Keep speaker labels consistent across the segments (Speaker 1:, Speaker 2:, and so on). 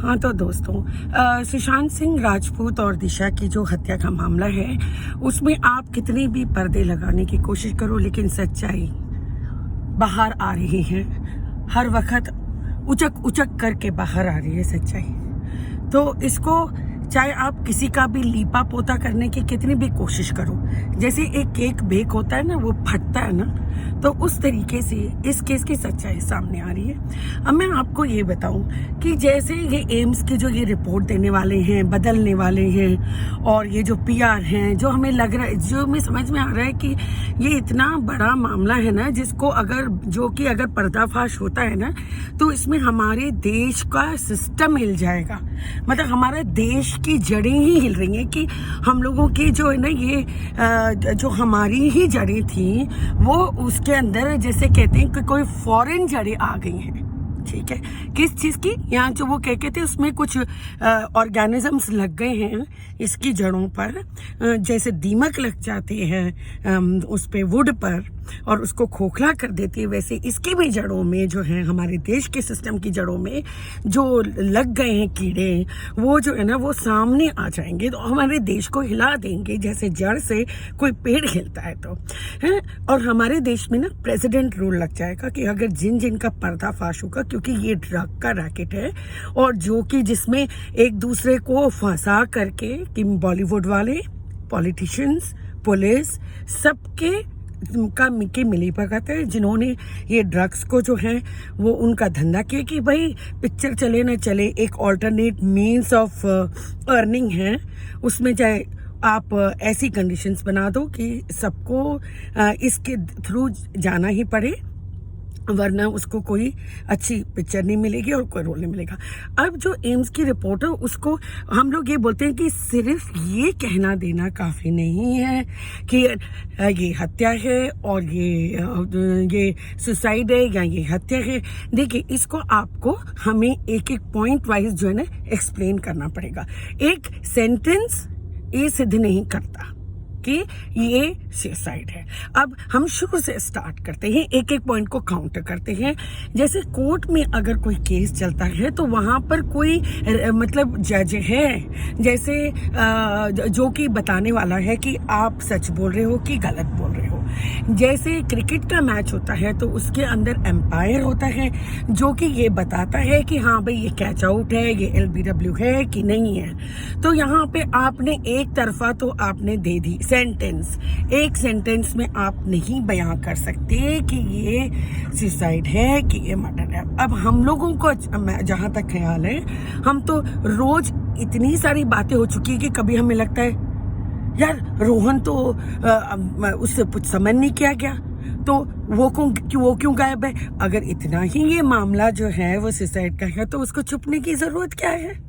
Speaker 1: हाँ तो दोस्तों, सुशांत सिंह राजपूत और दिशा की जो हत्या का मामला है उसमें आप कितने भी पर्दे लगाने की कोशिश करो, लेकिन सच्चाई बाहर आ रही है। हर वक्त उचक उचक करके बाहर आ रही है सच्चाई। तो इसको चाहे आप किसी का भी लीपा पोता करने की कितनी भी कोशिश करो, जैसे एक केक बेक होता है ना, वो फटता है ना, तो उस तरीके से इस केस की सच्चाई सामने आ रही है। अब मैं आपको ये बताऊं कि जैसे ये एम्स की जो ये रिपोर्ट देने वाले हैं, बदलने वाले हैं, और ये जो पीआर हैं, जो हमें लग रहा है, जो हमें समझ में आ रहा है कि ये इतना बड़ा मामला है ना, जिसको अगर पर्दाफाश होता है ना, तो इसमें हमारे देश का सिस्टम हिल जाएगा। मतलब हमारे देश की जड़ें ही हिल रही हैं कि हम लोगों की जो है ना, ये जो हमारी ही जड़ें थी, वो उसके अंदर जैसे कहते हैं कि कोई फॉरेन जड़ें आ गई हैं। ठीक है, किस चीज़ की? यहाँ जो वो कहते थे उसमें कुछ ऑर्गेनिजम्स लग गए हैं इसकी जड़ों पर, जैसे दीमक लग जाते हैं उस पे वुड पर और उसको खोखला कर देती है, वैसे इसकी भी जड़ों में जो है, हमारे देश के सिस्टम की जड़ों में जो लग गए हैं कीड़े, वो जो है ना, वो सामने आ जाएंगे तो हमारे देश को हिला देंगे, जैसे जड़ से कोई पेड़ हिलता है तो है। और हमारे देश में ना प्रेसिडेंट रूल लग जाएगा कि अगर जिन का पर्दाफाश होगा, क्योंकि ये ड्रग का रैकेट है और जो कि जिसमें एक दूसरे को फंसा करके कि बॉलीवुड वाले, पॉलिटिशियंस, पुलिस, सबके का मिकी मिली भगत है, जिन्होंने ये ड्रग्स को जो है वो उनका धंधा किया कि भाई पिक्चर चले ना चले, एक ऑल्टरनेट मीन्स ऑफ अर्निंग है, उसमें चाहे आप ऐसी कंडीशंस बना दो कि सबको इसके थ्रू जाना ही पड़े, वरना उसको कोई अच्छी पिक्चर नहीं मिलेगी और कोई रोल नहीं मिलेगा। अब जो एम्स की रिपोर्ट है, उसको हम लोग ये बोलते हैं कि सिर्फ ये कहना देना काफ़ी नहीं है कि ये हत्या है और ये सुसाइड है या ये हत्या है। देखिए, इसको आपको हमें एक एक पॉइंट वाइज जो है ना एक्सप्लेन करना पड़ेगा। एक सेंटेंस ये सिद्ध नहीं करता कि ये सुसाइड है। अब हम शुरू से स्टार्ट करते हैं, एक एक पॉइंट को काउंटर करते हैं। जैसे कोर्ट में अगर कोई केस चलता है तो वहां पर कोई मतलब जज है, जैसे जो कि बताने वाला है कि आप सच बोल रहे हो कि गलत बोल रहे हो। जैसे क्रिकेट का मैच होता है तो उसके अंदर एम्पायर होता है जो कि ये बताता है कि हाँ भाई ये कैच आउट है, ये LBW है कि नहीं है। तो यहाँ पे आपने एक तरफा तो आपने दे दी सेंटेंस, एक सेंटेंस में आप नहीं बयां कर सकते कि ये सुसाइड है कि ये मर्डर है। अब हम लोगों को जहां तक ख्याल है, हम तो रोज इतनी सारी बातें हो चुकी है कि कभी हमें लगता है यार रोहन तो उससे कुछ समझ नहीं किया गया, तो वो क्यों गायब है? अगर इतना ही ये मामला जो है वो सुसाइड का है तो उसको छुपने की जरूरत क्या है?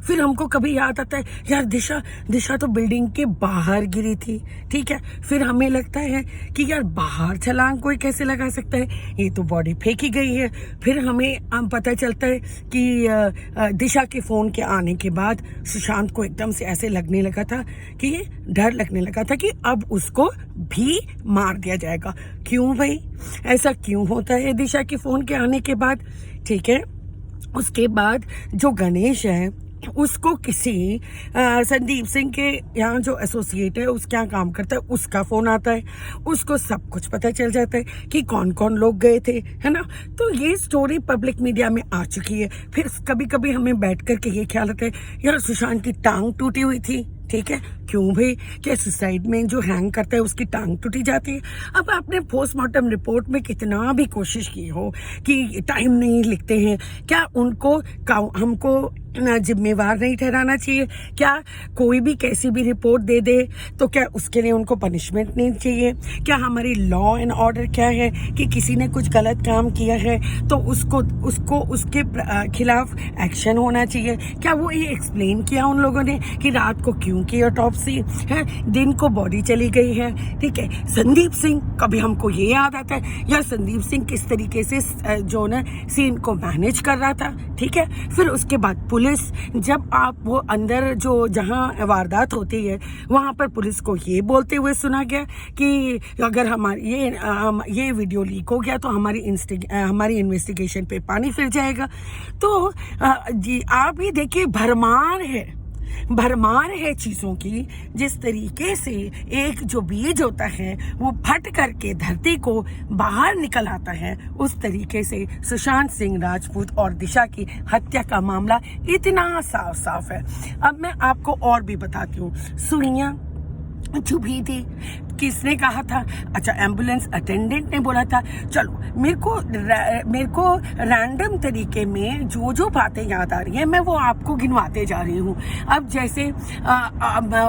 Speaker 1: फिर हमको कभी याद आता है यार दिशा तो बिल्डिंग के बाहर गिरी थी। ठीक है, फिर हमें लगता है कि यार बाहर छलांग कोई कैसे लगा सकता है, ये तो बॉडी फेंकी गई है। फिर हमें पता चलता है कि दिशा के फोन के आने के बाद सुशांत को एकदम से ऐसे लगने लगा था कि ये डर लगने लगा था कि अब उसको भी मार दिया जाएगा। क्यों भाई, ऐसा क्यों होता है दिशा के फोन के आने के बाद? ठीक है, उसके बाद जो गणेश है उसको किसी संदीप सिंह के यहाँ जो एसोसिएट है उसके यहाँ काम करता है, उसका फोन आता है, उसको सब कुछ पता चल जाता है कि कौन कौन लोग गए थे, है ना। तो ये स्टोरी पब्लिक मीडिया में आ चुकी है। फिर कभी कभी हमें बैठ करके ये ख्याल आता है यार सुशांत की टांग टूटी हुई थी। ठीक है, क्यों भाई, क्या सुसाइड में जो हैंग करता है उसकी टांग टूटी जाती है? अब आपने पोस्टमार्टम रिपोर्ट में कितना भी कोशिश की हो कि टाइम नहीं लिखते हैं, क्या उनको हमको जिम्मेवार नहीं ठहराना चाहिए? क्या कोई भी कैसी भी रिपोर्ट दे दे तो क्या उसके लिए उनको पनिशमेंट नहीं चाहिए? क्या हमारी लॉ एंड ऑर्डर क्या है कि किसी ने कुछ गलत काम किया है तो उसको उसके खिलाफ एक्शन होना चाहिए? क्या वो ये एक्सप्लेन किया उन लोगों ने कि रात को क्यों की ऑटोप्सी से है, दिन को बॉडी चली गई है, ठीक है। संदीप सिंह, कभी हमको ये याद आता है यार संदीप सिंह किस तरीके से जो ना सीन को मैनेज कर रहा था, ठीक है। फिर उसके बाद पुलिस, जब आप वो अंदर जो जहाँ वारदात होती है वहाँ पर पुलिस को ये बोलते हुए सुना गया कि अगर हमारी ये वीडियो लीक हो गया तो हमारी इन्वेस्टिगेशन पे पानी फिर जाएगा। तो जी आप ही देखिए, भरमार है चीजों की। जिस तरीके से एक जो बीज होता है वो फट करके धरती को बाहर निकल आता है, उस तरीके से सुशांत सिंह राजपूत और दिशा की हत्या का मामला इतना साफ साफ है। अब मैं आपको और भी बताती हूँ। सुइयां चुभी थी, किसने कहा था? अच्छा, एम्बुलेंस अटेंडेंट ने बोला था। चलो, मेरे को रैंडम तरीके में जो बातें याद आ रही हैं मैं वो आपको गिनवाते जा रही हूँ। अब जैसे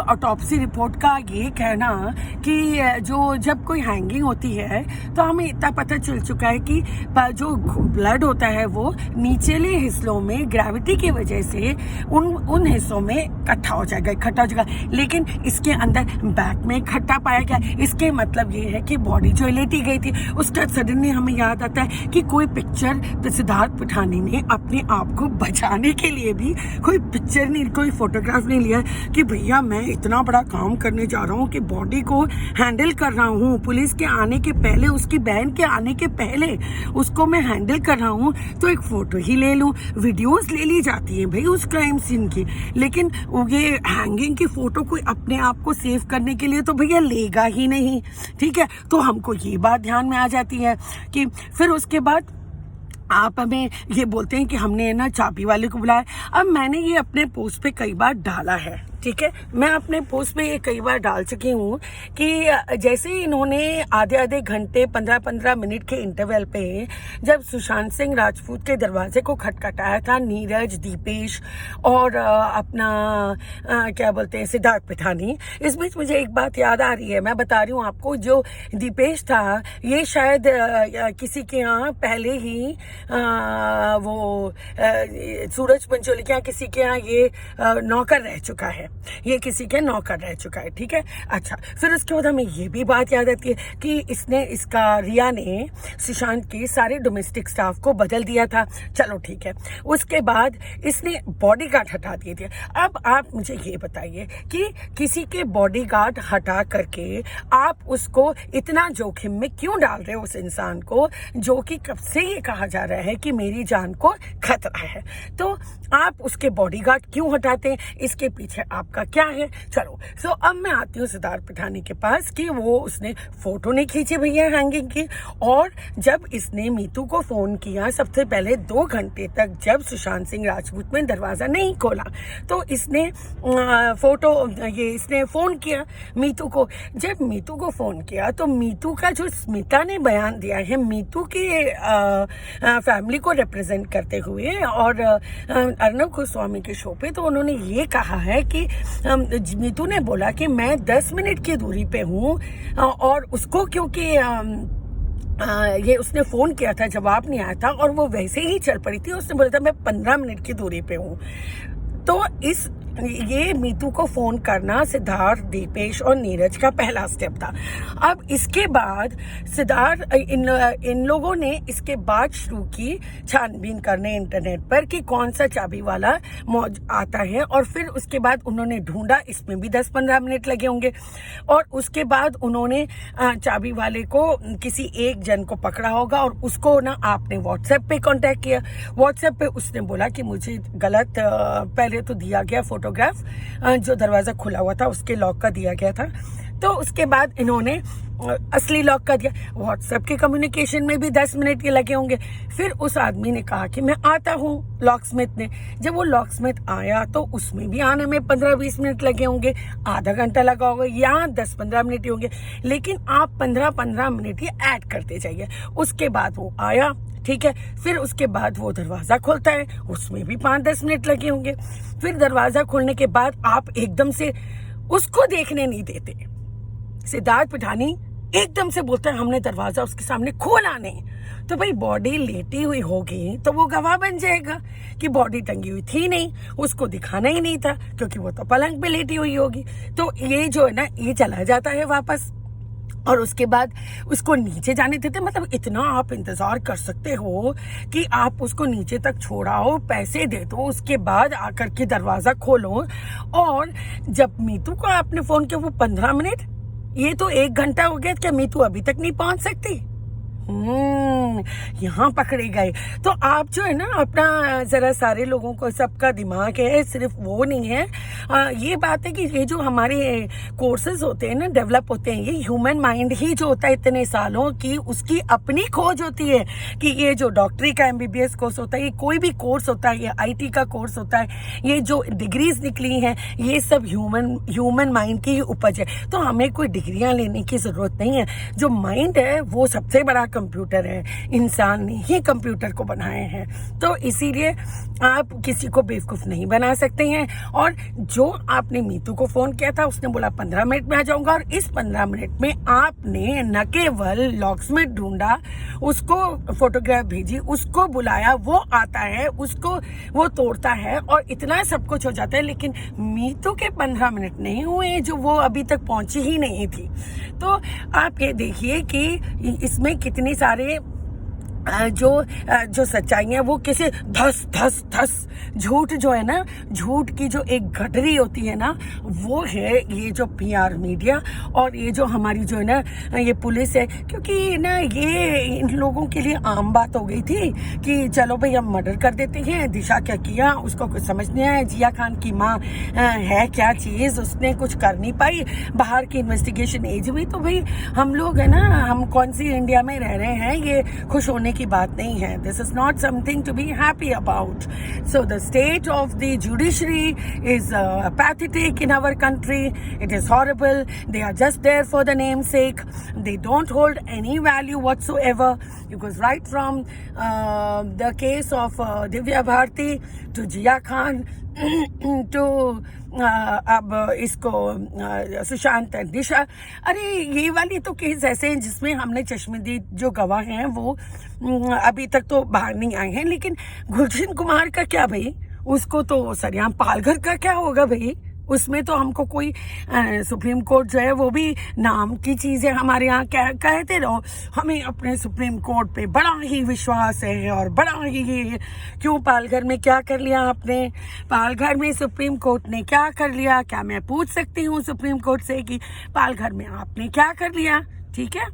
Speaker 1: ऑटोप्सी रिपोर्ट का ये कहना कि जब कोई हैंगिंग होती है तो हमें इतना पता चल चुका है कि जो ब्लड होता है वो निचले हिस्सों में ग्रेविटी की वजह से उन हिस्सों में इकट्ठा हो जाएगा, लेकिन इसके अंदर बैक में इकट्ठा पाया गया। इसके मतलब ये है कि बॉडी जो लेटी गई थी, उसका सडनली हमें याद आता है कि कोई पिक्चर सिद्धार्थ पिठानी ने अपने आप को बचाने के लिए भी कोई पिक्चर नहीं, कोई फोटोग्राफ नहीं लिया कि भैया मैं इतना बड़ा काम करने जा रहा हूँ कि बॉडी को हैंडल कर रहा हूँ, पुलिस के आने के पहले, उसकी बहन के आने के पहले उसको मैं हैंडल कर रहा हूँ, तो एक फोटो ही ले लूँ। वीडियोस ले ली जाती है भाई उस क्राइम सीन की, लेकिन ये हैंगिंग की फोटो कोई अपने आप को सेव करने के लिए तो भैया लेगा ही नहीं, ठीक है। तो हमको ये बात ध्यान में आ जाती है कि फिर उसके बाद आप हमें ये बोलते हैं कि हमने ना चाबी वाले को बुलाया। अब मैंने ये अपने पोस्ट पे कई बार डाला है, ठीक है, मैं अपने पोस्ट पे ये कई बार डाल चुकी हूँ कि जैसे इन्होंने आधे घंटे 15-15 मिनट के इंटरवल पे जब सुशांत सिंह राजपूत के दरवाजे को खटखटाया था नीरज, दीपेश और अपना क्या बोलते हैं सिद्धार्थ पिठानी, इस बीच मुझे एक बात याद आ रही है, मैं बता रही हूँ आपको। जो दीपेश था ये शायद किसी के यहाँ पहले ही वो सूरज पंचोली के यहाँ किसी के यहाँ ये नौकर रह चुका है, ये किसी के नौकर रह चुका है, ठीक है। अच्छा, फिर उसके बाद हमें ये भी बात याद आती है कि रिया ने सुशांत के सारे डोमेस्टिक स्टाफ को बदल दिया था। चलो ठीक है, उसके बाद इसने बॉडीगार्ड हटा दिए थे। अब आप मुझे ये बताइए कि किसी के बॉडीगार्ड हटा करके आप उसको इतना जोखिम में क्यों डाल रहे हो, उस इंसान को जो कि कब से ये कहा जा रहा है कि मेरी जान को खतरा है, तो आप उसके बॉडीगार्ड क्यों हटाते हैं? इसके पीछे आपका क्या है? चलो, सो अब मैं आती हूँ सिद्धार्थ पिठानी के पास कि वो उसने फोटो नहीं खींची भैया हैंगिंग की, और जब इसने मीतू को फोन किया सबसे पहले 2 घंटे तक, जब सुशांत सिंह राजपूत में दरवाजा नहीं खोला तो इसने इसने फोन किया मीतू को। जब मीतू को फोन किया तो मीतू का जो स्मिता ने बयान दिया है मीतू के फैमिली को रिप्रेजेंट करते हुए और अर्नब गोस्वामी के शो पे, तो उन्होंने ये कहा है कि मीतू ने बोला कि मैं 10 मिनट की दूरी पे हूँ, और उसको क्योंकि ये उसने फोन किया था, जवाब नहीं आया था और वो वैसे ही चल पड़ी थी, उसने बोला था मैं 15 मिनट की दूरी पे हूँ। तो ये मीतू को फोन करना सिद्धार्थ, दीपेश और नीरज का पहला स्टेप था। अब इसके बाद सिद्धार्थ इन लोगों ने इसके बाद शुरू की छानबीन करने इंटरनेट पर कि कौन सा चाबी वाला आता है, और फिर उसके बाद उन्होंने ढूंढा, इसमें भी 10-15 मिनट लगे होंगे, और उसके बाद उन्होंने चाबी वाले को किसी एक जन को पकड़ा होगा और उसको ना आपने व्हाट्सएप पे कांटेक्ट किया। व्हाट्सएप पे उसने बोला कि मुझे गलत पहले तो दिया गया फोटोग्राफ, जो दरवाजा खुला हुआ था उसके लॉक का दिया गया था, तो उसके बाद इन्होंने असली लॉक का दिया। व्हाट्सएप के कम्युनिकेशन में भी 10 मिनट के लगे होंगे। फिर उस आदमी ने कहा कि मैं आता हूँ, लॉकस्मिथ ने। जब वो लॉकस्मिथ आया तो उसमें भी आने में 15-20 मिनट लगे होंगे, आधा घंटा लगा होगा या 10-15 मिनट ही होंगे, लेकिन आप 15-15 मिनट ही ऐड करते जाइए। उसके बाद वो आया, ठीक है, फिर उसके बाद वो दरवाजा खोलता है, उसमें भी 5-10 मिनट लगे होंगे। फिर दरवाजा खोलने के बाद आप एकदम से उसको देखने नहीं देते। सिद्धार्थ पिठानी एकदम से बोलता है हमने दरवाजा उसके सामने खोला नहीं। तो भाई बॉडी लेटी हुई होगी तो वो गवाह बन जाएगा कि बॉडी टंगी हुई थी नहीं, उसको दिखाना ही नहीं था क्योंकि वो तो पलंग पे लेटी हुई होगी। तो ये जो है ना, ये चला जाता है वापस और उसके बाद उसको नीचे जाने देते। मतलब इतना आप इंतजार कर सकते हो कि आप उसको नीचे तक छोड़ाओ, पैसे दे दो, उसके बाद आकर के दरवाजा खोलो। और जब मीतू को आपने फोन किया वो 15 मिनट, ये तो 1 घंटा हो गया, क्या मीतू अभी तक नहीं पहुंच सकती? यहाँ पकड़े गए। तो आप जो है ना अपना जरा सारे लोगों को, सबका दिमाग है, सिर्फ वो नहीं है। ये बात है कि ये जो हमारे कोर्सेज होते हैं ना, डेवलप होते हैं, ये ह्यूमन माइंड ही जो होता है इतने सालों की, उसकी अपनी खोज होती है कि ये जो डॉक्टरी का MBBS कोर्स होता है, ये कोई भी कोर्स होता है, ये IT का कोर्स होता है, ये जो डिग्रीज निकली हैं, ये सब ह्यूमन माइंड की ही उपज है। तो हमें कोई डिग्रियां लेने की जरूरत नहीं है। जो माइंड है वो सबसे बड़ा कंप्यूटर है, इंसान ने ही कंप्यूटर को बनाए हैं। तो इसीलिए आप किसी को बेवकूफ नहीं बना सकते हैं। और जो आपने मीतू को फोन किया था, उसने बोला 15 मिनट में आ जाऊंगा, और इस 15 मिनट में आपने न केवल लॉक्समिथ ढूंढा, उसको फोटोग्राफ भेजी, उसको बुलाया, वो आता है, उसको वो तोड़ता है और इतना सब कुछ हो जाता है। लेकिन मीतू के 15 मिनट नहीं हुए जो वो अभी तक पहुंची ही नहीं थी। तो आप ये देखिए कि इसमें कितनी सारे जो सच्चाइयां, वो कैसे धस धस धस, झूठ जो है ना, झूठ की जो एक गठरी होती है ना, वो है ये जो PR मीडिया और ये जो हमारी जो है ना ये पुलिस है। क्योंकि ना ये इन लोगों के लिए आम बात हो गई थी कि चलो भाई हम मर्डर कर देते हैं। दिशा क्या किया उसको कुछ समझ नहीं आया। जिया खान की माँ है क्या चीज, उसने कुछ कर नहीं पाई। बाहर की इन्वेस्टिगेशन एज हुई तो भाई हम लोग है ना, हम कौन सी इंडिया में रह रहे हैं, ये खुश होने की बात नहीं है। This is not something to be happy about. So the state of the judiciary is pathetic in our country. It is horrible. They are just there for the name sake. They don't hold any value whatsoever, because right from the case of Divya Bharti to Jia Khan to अब इसको सुशांत दिशा, अरे ये वाली तो case ऐसे हैं जिसमें हमने चश्मदीद जो गवाह हैं वो अभी तक तो बाहर नहीं आए हैं। लेकिन गुलशन कुमार का क्या भाई, उसको तो सरेआम पालघर का क्या होगा भाई? उसमें तो हमको कोई सुप्रीम कोर्ट जो है वो भी नाम की चीज है। हमारे यहाँ कहते रहो, हमें अपने सुप्रीम कोर्ट पे बड़ा ही विश्वास है और बड़ा ही ये। क्यों पालघर में क्या कर लिया आपने? पालघर में सुप्रीम कोर्ट ने क्या कर लिया? क्या मैं पूछ सकती हूँ सुप्रीम कोर्ट से कि पालघर में आपने क्या कर लिया? ठीक है,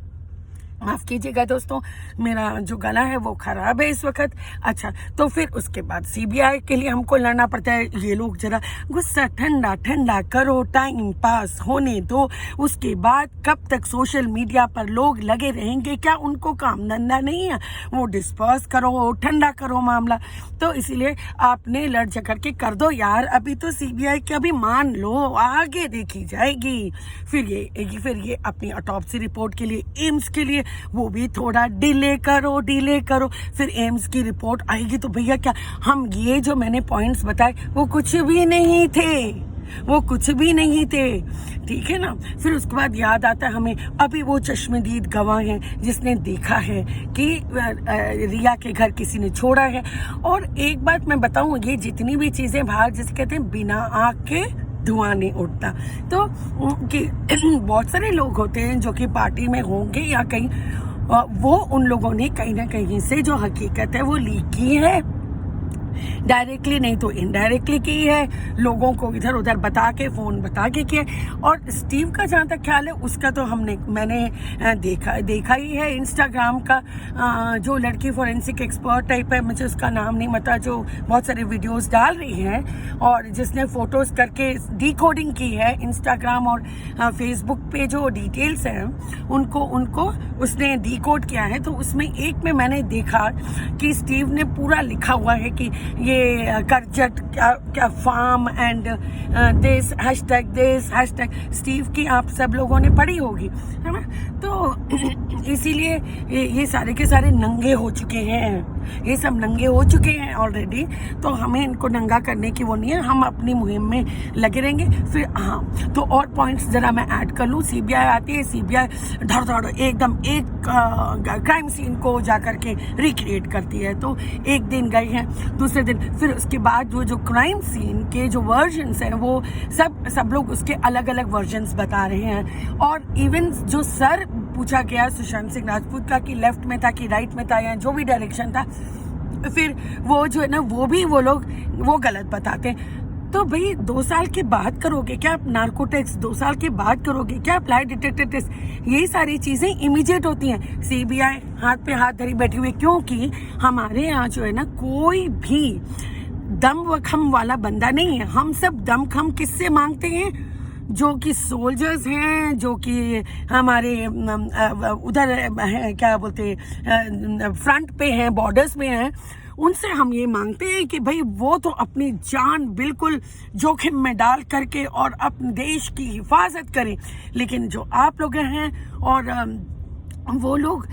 Speaker 1: माफ कीजिएगा दोस्तों, मेरा जो गला है वो खराब है इस वक्त। अच्छा, तो फिर उसके बाद CBI के लिए हमको लड़ना पड़ता है। ये लोग जरा गुस्सा ठंडा ठंडा करो, टाइम पास होने दो। उसके बाद कब तक सोशल मीडिया पर लोग लगे रहेंगे? क्या उनको काम धंधा नहीं है? वो डिस्पर्स करो, ठंडा करो मामला। तो इसीलिए आपने लड़ झगड़ के कर दो यार। अभी तो CBI का भी मान लो, आगे देखी जाएगी। फिर ये अपनी ऑटोप्सी रिपोर्ट के लिए, एम्स के लिए वो भी थोड़ा डिले करो। फिर एम्स की रिपोर्ट आएगी तो भैया क्या हम ये जो मैंने पॉइंट्स बताए वो कुछ भी नहीं थे, ठीक है ना। फिर उसके बाद याद आता है हमें, अभी वो चश्मदीद गवाह हैं जिसने देखा है कि रिया के घर किसी ने छोड़ा है। और एक बात मैं बताऊं, ये जितनी भी चीजें बाहर जिसे कहते हैं बिना आग के धुआं नहीं उठता, तो कि बहुत सारे लोग होते हैं जो कि पार्टी में होंगे या कहीं, वो उन लोगों ने कहीं ना कहीं से जो हकीकत है वो लीक की है, डायरेक्टली नहीं तो इनडायरेक्टली की है, लोगों को इधर उधर फोन बता के किया। और स्टीव का जहाँ तक ख्याल है, उसका तो मैंने देखा ही है। इंस्टाग्राम का जो लड़की फोरेंसिक एक्सपर्ट टाइप है, मुझे उसका नाम नहीं पता, जो बहुत सारे वीडियोस डाल रही है और जिसने फोटोज करके डिकोडिंग की है इंस्टाग्राम और फेसबुक पे जो डिटेल्स हैं उनको उसने डिकोड किया है। तो उसमें एक में मैंने देखा कि स्टीव ने पूरा लिखा हुआ है कि ये करजट क्या form and this hashtag Steve की आप सब लोगों ने पढ़ी होगी, है ना। तो इसीलिए ये सारे के सारे नंगे हो चुके हैं। ये सब नंगे हो चुके हैं ऑलरेडी, तो हमें इनको नंगा करने की वो नहीं है, हम अपनी मुहिम में लगे रहेंगे। फिर हाँ, तो और पॉइंट्स जरा मैं ऐड कर लूँ। सीबीआई आती है, सीबीआई धड़ धड़ एकदम एक क्राइम सीन को जा करके रिक्रिएट करती है। तो एक दिन गए हैं, दूसरे दिन फिर उसके बाद वो जो क्राइम सीन के जो वर्जन्स हैं वो सब लोग उसके अलग अलग वर्जन्स बता रहे हैं। और इवन जो सर पूछा गया सुशांत सिंह राजपूत का कि लेफ्ट में था कि राइट में था या जो भी डायरेक्शन था, फिर वो जो है ना वो लोग वो गलत बताते हैं। तो भाई 2 साल के बाद करोगे क्या आप नार्कोटिक्स, 2 साल के बाद करोगे क्या आप लाई डिटेक्टर टेस्ट? यही सारी चीजें इमीडिएट होती हैं। सीबीआई हाथ पे हाथ धरी बैठी हुई, क्योंकि हमारे यहाँ जो है ना कोई भी दम वखम वाला बंदा नहीं है। हम सब दम खम किससे मांगते हैं? जो कि सोल्जर्स हैं, जो कि हमारे उधर है, क्या बोलते फ्रंट पे हैं, बॉर्डर्स पे हैं, उनसे हम ये मांगते हैं कि भाई वो तो अपनी जान बिल्कुल जोखिम में डाल करके और अपने देश की हिफाजत करें। लेकिन जो आप लोग हैं और वो लोग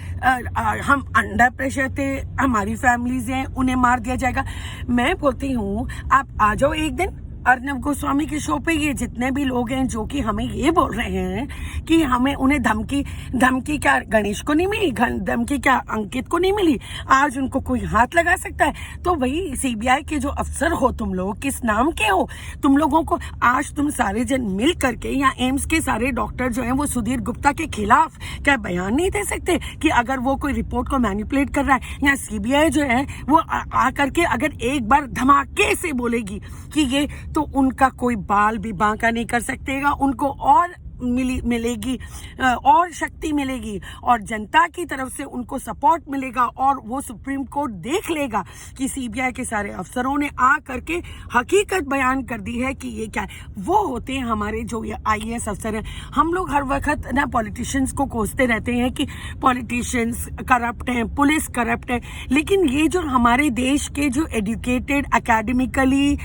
Speaker 1: हम अंडर प्रेशर थे, हमारी फैमिलीज हैं, उन्हें मार दिया जाएगा। मैं बोलती हूँ आप आ जाओ एक दिन अर्नब गोस्वामी के शो पे। ये जितने भी लोग हैं जो कि हमें ये बोल रहे हैं कि हमें उन्हें धमकी क्या गणेश को नहीं मिली, धमकी क्या अंकित को नहीं मिली, आज उनको कोई हाथ लगा सकता है? तो वही सीबीआई के जो अफसर हो तुम लोग, किस नाम के हो तुम लोगों को? आज तुम सारे जन मिल करके या एम्स के सारे डॉक्टर जो हैं वो सुधीर गुप्ता के खिलाफ क्या बयान नहीं दे सकते कि अगर वो कोई रिपोर्ट को मैनिपुलेट कर रहा है? या सीबीआई जो है वो आ करके अगर एक बार धमाके से बोलेगी कि ये, तो उनका कोई बाल भी बांका नहीं कर सकेगा, उनको और मिलेगी और शक्ति मिलेगी और जनता की तरफ से उनको सपोर्ट मिलेगा। और वो सुप्रीम कोर्ट देख लेगा कि सीबीआई के सारे अफसरों ने आ करके हकीकत बयान कर दी है कि ये क्या है। वो होते हैं हमारे जो ये आईएएस अफसर हैं। हम लोग हर वक्त ना पॉलिटिशियंस को कोसते रहते हैं कि पॉलिटिशियंस करप्ट हैं, पुलिस करप्ट है, लेकिन ये जो हमारे देश के जो एजुकेटेड एकेडमिकली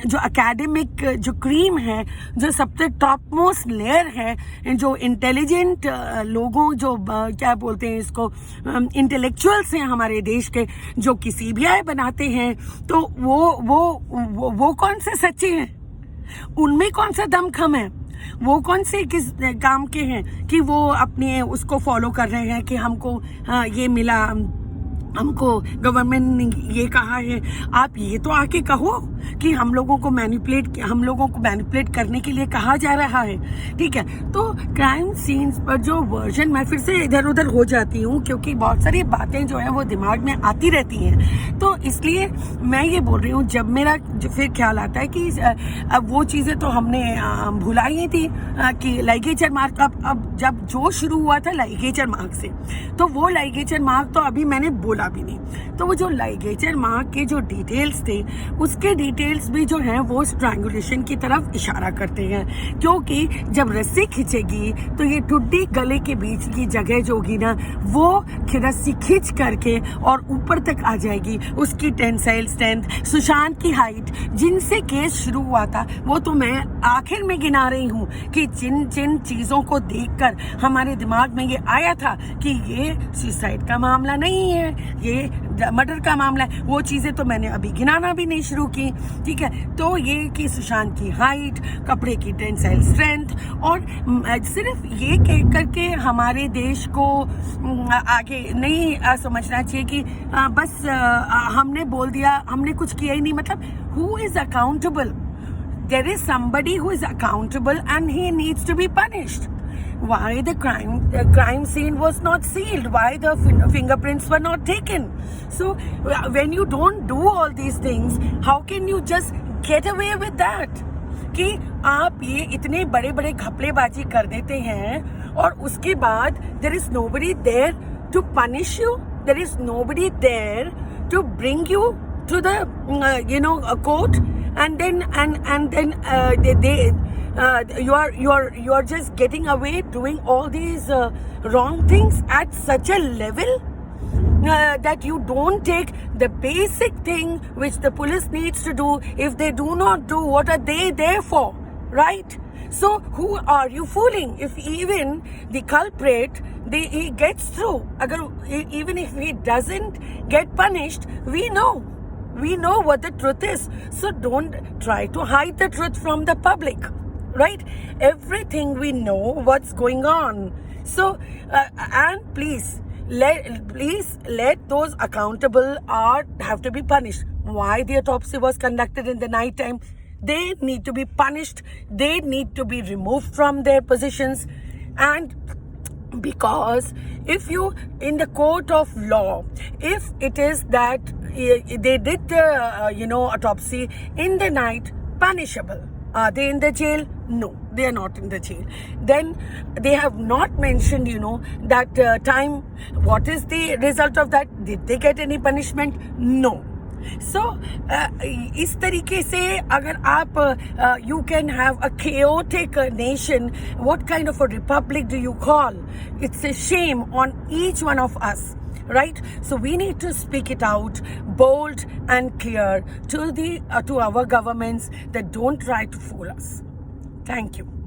Speaker 1: जो एकेडमिक जो क्रीम है, जो सबसे टॉप मोस्ट लेयर है, जो इंटेलिजेंट लोगों, जो क्या बोलते हैं इसको, इंटेलेक्चुअल्स हैं हमारे देश के, जो कि सीबीआई बनाते हैं, तो वो कौन से सच्चे हैं? उनमें कौन सा दमखम है? वो कौन से किस काम के हैं कि वो अपने उसको फॉलो कर रहे हैं कि हमको ये मिला, हमको गवर्नमेंट ने ये कहा है? आप ये तो आके कहो कि हम लोगों को मैनिपुलेट करने के लिए कहा जा रहा है, ठीक है? तो क्राइम सीन्स पर जो वर्जन, मैं फिर से इधर उधर हो जाती हूँ क्योंकि बहुत सारी बातें जो हैं वो दिमाग में आती रहती हैं, तो इसलिए मैं ये बोल रही हूँ। जब मेरा फिर ख्याल आता है कि अब वो चीज़ें तो हमने भुलाई ही थी कि लाइगेचर मार्क, अब जब जो शुरू हुआ था लाइगेचर मार्क से, तो वो लाइगेचर मार्क तो अभी मैंने बोला भी नहीं। तो वो जो लाइगेचर मार्क के जो डिटेल्स थे, उसके डिटेल्स भी जो हैं वो स्ट्रैंगुलेशन की तरफ इशारा करते हैं, क्योंकि जब रस्सी खींचेगी तो ये ठुड्डी गले के बीच की जगह जो होगी ना, वो रस्सी खींच करके और ऊपर तक आ जाएगी। उसकी टेंसाइल स्ट्रेंथ, सुशांत की हाइट, जिनसे केस शुरू हुआ था, वो तो मैं आखिर में गिना रही हूँ कि जिन जिन चीजों को देखकर हमारे दिमाग में ये आया था कि ये सुसाइड का मामला नहीं है, ये मर्डर का मामला है, वो चीजें तो मैंने अभी गिनाना भी नहीं शुरू की, ठीक है? तो ये कि सुशांत की हाइट, कपड़े की टेंसाइल स्ट्रेंथ, और सिर्फ ये कह करके हमारे देश को आगे नहीं समझना चाहिए कि बस हमने बोल दिया, हमने कुछ किया ही नहीं। मतलब who is accountable? There is somebody who is accountable and he needs to be punished. Why the crime scene was not sealed? Why the fingerprints were not taken? So when you don't do all these things, how can you just get away with that? कि आप ये इतने बड़े बड़े घपलेबाजी कर देते हैं और उसके बाद there is nobody there to punish you. There is nobody there to bring you to the court. And then you are just getting away doing all these wrong things at such a level that you don't take the basic thing which the police needs to do. If they do not do, what are they there for, right? So who are you fooling? If even the culprit, he gets through, even if he doesn't get punished, we know what the truth is. So don't try to hide the truth from the public, right? Everything we know what's going on. So and please let those accountable have to be punished. Why the autopsy was conducted in the night time? They need to be punished. They need to be removed from their positions. And because if you, in the court of law, if it is that they did the autopsy in the night, punishable. Are they in the jail? No, they are not in the jail. Then they have not mentioned that time. What is the result of that? Did they get any punishment? No. So इस तरीके से अगर आप you can have a chaotic nation, what kind of a republic do you call? It's a shame on each one of us, right? So we need to speak it out bold and clear to our governments that don't try to fool us. Thank you.